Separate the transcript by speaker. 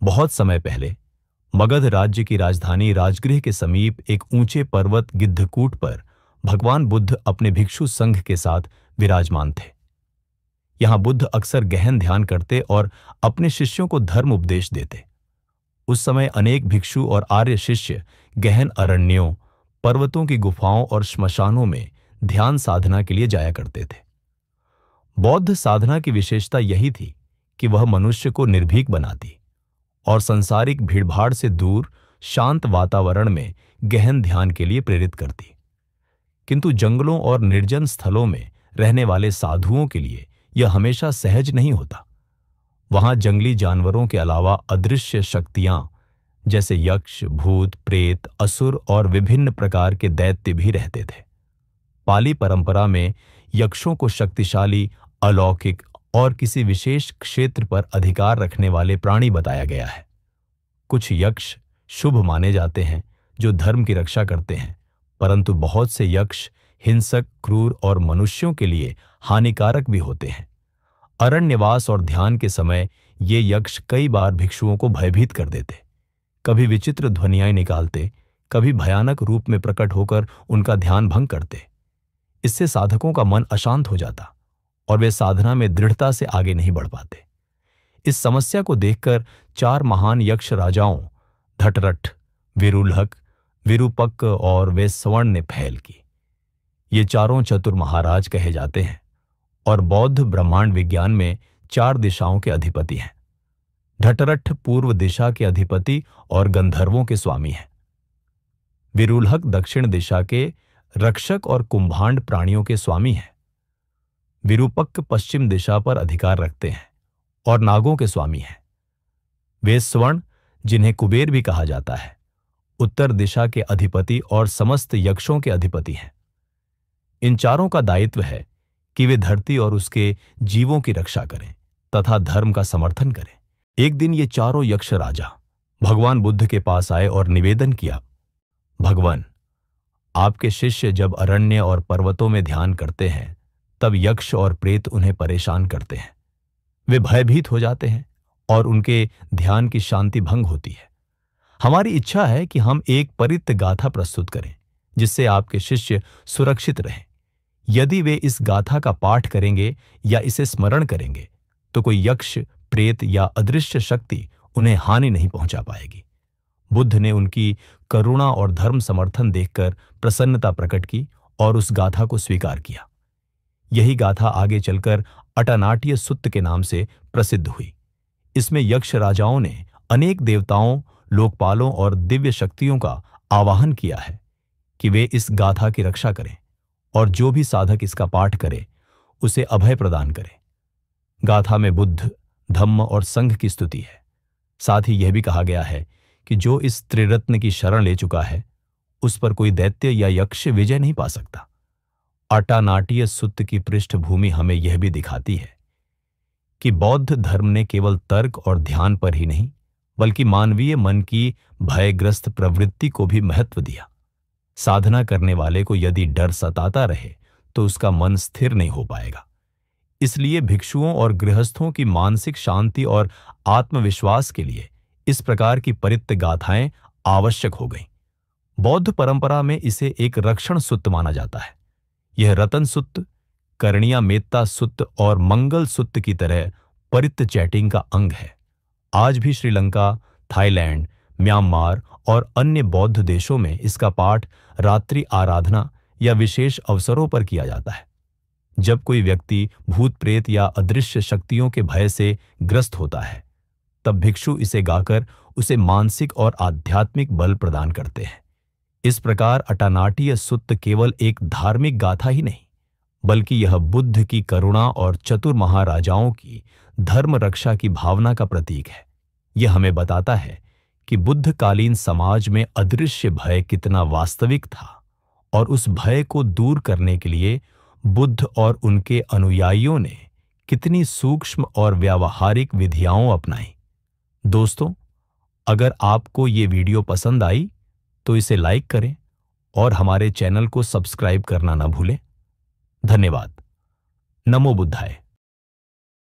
Speaker 1: बहुत समय पहले मगध राज्य की राजधानी राजगृह के समीप एक ऊंचे पर्वत गिद्धकूट पर भगवान बुद्ध अपने भिक्षु संघ के साथ विराजमान थे। यहां बुद्ध अक्सर गहन ध्यान करते और अपने शिष्यों को धर्म उपदेश देते। उस समय अनेक भिक्षु और आर्य शिष्य गहन अरण्यों, पर्वतों की गुफाओं और श्मशानों में ध्यान साधना के लिए जाया करते थे। बौद्ध साधना की विशेषता यही थी कि वह मनुष्य को निर्भीक बनाती और सांसारिक भीड़भाड़ से दूर शांत वातावरण में गहन ध्यान के लिए प्रेरित करती। किंतु जंगलों और निर्जन स्थलों में रहने वाले साधुओं के लिए यह हमेशा सहज नहीं होता। वहां जंगली जानवरों के अलावा अदृश्य शक्तियां जैसे यक्ष, भूत, प्रेत, असुर और विभिन्न प्रकार के दैत्य भी रहते थे। पाली परंपरा में यक्षों को शक्तिशाली, अलौकिक और किसी विशेष क्षेत्र पर अधिकार रखने वाले प्राणी बताया गया है। कुछ यक्ष शुभ माने जाते हैं जो धर्म की रक्षा करते हैं, परंतु बहुत से यक्ष हिंसक, क्रूर और मनुष्यों के लिए हानिकारक भी होते हैं। अरण्यवास और ध्यान के समय ये यक्ष कई बार भिक्षुओं को भयभीत कर देते। कभी विचित्र ध्वनियां निकालते, कभी भयानक रूप में प्रकट होकर उनका ध्यान भंग करते। इससे साधकों का मन अशांत हो जाता और वे साधना में दृढ़ता से आगे नहीं बढ़ पाते। इस समस्या को देखकर 4 महान यक्ष राजाओं धटरठ, विरूलहक, विरूपक और वेस्सवर्ण ने पहल की। ये चारों चतुर महाराज कहे जाते हैं और बौद्ध ब्रह्मांड विज्ञान में 4 दिशाओं के अधिपति हैं। धटरठ पूर्व दिशा के अधिपति और गंधर्वों के स्वामी हैं। विरूलहक दक्षिण दिशा के रक्षक और कुंभांड प्राणियों के स्वामी हैं। विरूपक पश्चिम दिशा पर अधिकार रखते हैं और नागों के स्वामी हैं। वेस्सवर्ण, जिन्हें कुबेर भी कहा जाता है, उत्तर दिशा के अधिपति और समस्त यक्षों के अधिपति हैं। इन चारों का दायित्व है कि वे धरती और उसके जीवों की रक्षा करें तथा धर्म का समर्थन करें। एक दिन ये चारों यक्ष राजा भगवान बुद्ध के पास आए और निवेदन किया, भगवान, आपके शिष्य जब अरण्य और पर्वतों में ध्यान करते हैं तब यक्ष और प्रेत उन्हें परेशान करते हैं। वे भयभीत हो जाते हैं और उनके ध्यान की शांति भंग होती है। हमारी इच्छा है कि हम एक परित गाथा प्रस्तुत करें जिससे आपके शिष्य सुरक्षित रहें। यदि वे इस गाथा का पाठ करेंगे या इसे स्मरण करेंगे तो कोई यक्ष, प्रेत या अदृश्य शक्ति उन्हें हानि नहीं पहुंचा पाएगी। बुद्ध ने उनकी करुणा और धर्म समर्थन देखकर प्रसन्नता प्रकट की और उस गाथा को स्वीकार किया। यही गाथा आगे चलकर अटानाट्य सुत्त के नाम से प्रसिद्ध हुई। इसमें यक्ष राजाओं ने अनेक देवताओं, लोकपालों और दिव्य शक्तियों का आवाहन किया है कि वे इस गाथा की रक्षा करें और जो भी साधक इसका पाठ करे उसे अभय प्रदान करे। गाथा में बुद्ध, धम्म और संघ की स्तुति है। साथ ही यह भी कहा गया है कि जो इस त्रिरत्न की शरण ले चुका है उस पर कोई दैत्य या यक्ष विजय नहीं पा सकता। अटानाट्य सुत्त की पृष्ठभूमि हमें यह भी दिखाती है कि बौद्ध धर्म ने केवल तर्क और ध्यान पर ही नहीं बल्कि मानवीय मन की भयग्रस्त प्रवृत्ति को भी महत्व दिया। साधना करने वाले को यदि डर सताता रहे तो उसका मन स्थिर नहीं हो पाएगा। इसलिए भिक्षुओं और गृहस्थों की मानसिक शांति और आत्मविश्वास के लिए इस प्रकार की परित्त गाथाएं आवश्यक हो गईं। बौद्ध परंपरा में इसे एक रक्षण सुत्त माना जाता है। यह रतन सुत्त, कर्णिया मेत्ता सुत्त और मंगल सुत्त की तरह परित्त चैटिंग का अंग है। आज भी श्रीलंका, थाईलैंड, म्यांमार और अन्य बौद्ध देशों में इसका पाठ रात्रि आराधना या विशेष अवसरों पर किया जाता है। जब कोई व्यक्ति भूत, प्रेत या अदृश्य शक्तियों के भय से ग्रस्त होता है तब भिक्षु इसे गाकर उसे मानसिक और आध्यात्मिक बल प्रदान करते हैं। इस प्रकार अटानाट्य सुत्त केवल एक धार्मिक गाथा ही नहीं बल्कि यह बुद्ध की करुणा और चतुर महाराजाओं की धर्म रक्षा की भावना का प्रतीक है। यह हमें बताता है कि बुद्धकालीन समाज में अदृश्य भय कितना वास्तविक था और उस भय को दूर करने के लिए बुद्ध और उनके अनुयायियों ने कितनी सूक्ष्म और व्यावहारिक विधियां अपनाई। दोस्तों, अगर आपको ये वीडियो पसंद आई तो इसे लाइक करें और हमारे चैनल को सब्सक्राइब करना ना भूलें। धन्यवाद। नमो बुद्धाय।